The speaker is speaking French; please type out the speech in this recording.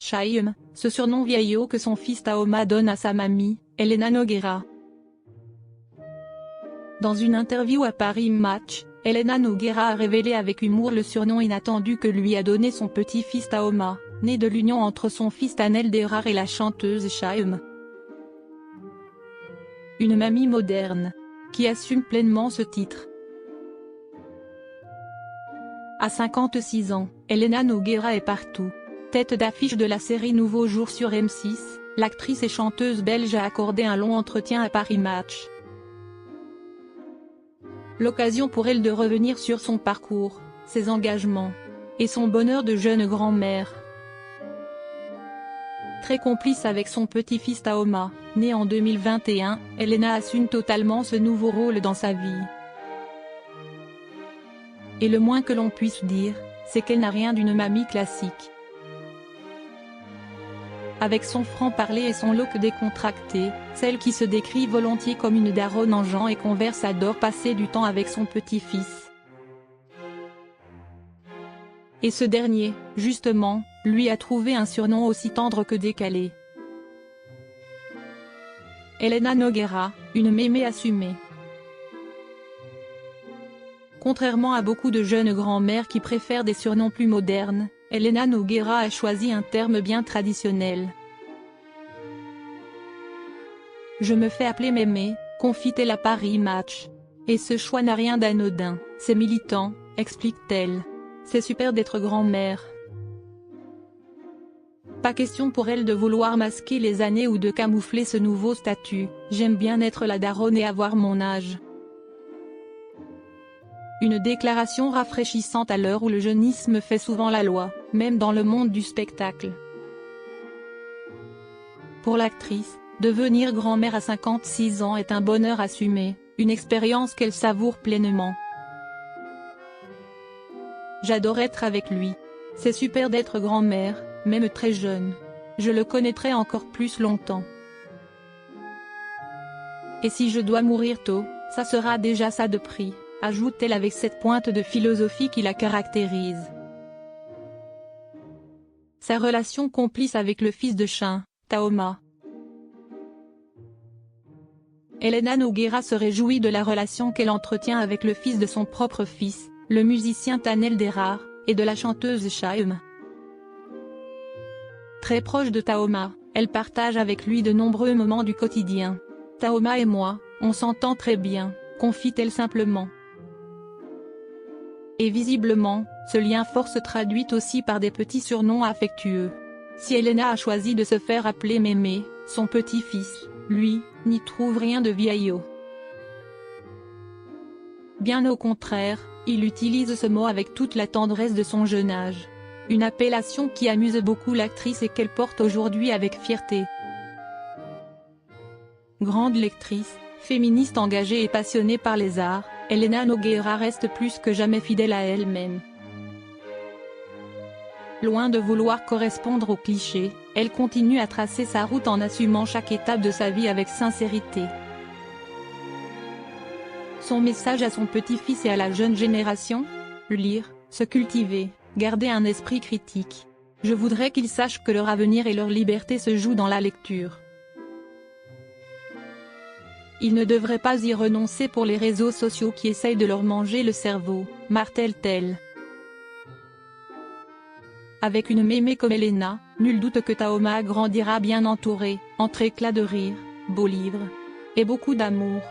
Chaim, ce surnom vieillot que son fils Taoma donne à sa mamie, Elena Nogueira. Dans une interview à Paris Match, Elena Nogueira a révélé avec humour le surnom inattendu que lui a donné son petit-fils Taoma, né de l'union entre son fils Tanel Derar et la chanteuse Chaim. Une mamie moderne, qui assume pleinement ce titre. À 56 ans, Elena Nogueira est partout. Tête d'affiche de la série Nouveau Jour sur M6, l'actrice et chanteuse belge a accordé un long entretien à Paris Match. L'occasion pour elle de revenir sur son parcours, ses engagements, et son bonheur de jeune grand-mère. Très complice avec son petit-fils Taoma, né en 2021, Elena assume totalement ce nouveau rôle dans sa vie. Et le moins que l'on puisse dire, c'est qu'elle n'a rien d'une mamie classique. Avec son franc-parler et son look décontracté, celle qui se décrit volontiers comme une daronne en gens et converse adore passer du temps avec son petit-fils. Et ce dernier, justement, lui a trouvé un surnom aussi tendre que décalé. Elena Nogueira, une mémé assumée. Contrairement à beaucoup de jeunes grand-mères qui préfèrent des surnoms plus modernes, Elena Nogueira a choisi un terme bien traditionnel. Je me fais appeler mémé, confie-t-elle à Paris Match. Et ce choix n'a rien d'anodin, c'est militant, explique-t-elle. C'est super d'être grand-mère. Pas question pour elle de vouloir masquer les années ou de camoufler ce nouveau statut, j'aime bien être la daronne et avoir mon âge. Une déclaration rafraîchissante à l'heure où le jeunisme fait souvent la loi, même dans le monde du spectacle. Pour l'actrice, devenir grand-mère à 56 ans est un bonheur assumé, une expérience qu'elle savoure pleinement. J'adore être avec lui. C'est super d'être grand-mère, même très jeune. Je le connaîtrai encore plus longtemps. Et si je dois mourir tôt, ça sera déjà ça de prix, ajoute-t-elle avec cette pointe de philosophie qui la caractérise. Sa relation complice avec le fils de Chaim, Taoma. Elena Nogueira se réjouit de la relation qu'elle entretient avec le fils de son propre fils, le musicien Tanel Derar, et de la chanteuse Chaim. Très proche de Taoma, elle partage avec lui de nombreux moments du quotidien. Taoma et moi, on s'entend très bien, confie-t-elle simplement. Et visiblement, ce lien fort se traduit aussi par des petits surnoms affectueux. Si Elena a choisi de se faire appeler mémé, son petit-fils, lui, n'y trouve rien de vieillot. Bien au contraire, il utilise ce mot avec toute la tendresse de son jeune âge. Une appellation qui amuse beaucoup l'actrice et qu'elle porte aujourd'hui avec fierté. Grande lectrice, féministe engagée et passionnée par les arts, Elena Nogueira reste plus que jamais fidèle à elle-même. Loin de vouloir correspondre aux clichés, elle continue à tracer sa route en assumant chaque étape de sa vie avec sincérité. Son message à son petit-fils et à la jeune génération ? Lire, se cultiver, garder un esprit critique. Je voudrais qu'ils sachent que leur avenir et leur liberté se jouent dans la lecture. Ils ne devraient pas y renoncer pour les réseaux sociaux qui essayent de leur manger le cerveau, martèle-t-elle. Avec une mémé comme Elena, nul doute que Taoma grandira bien entouré, entre éclats de rire, beaux livres et beaucoup d'amour.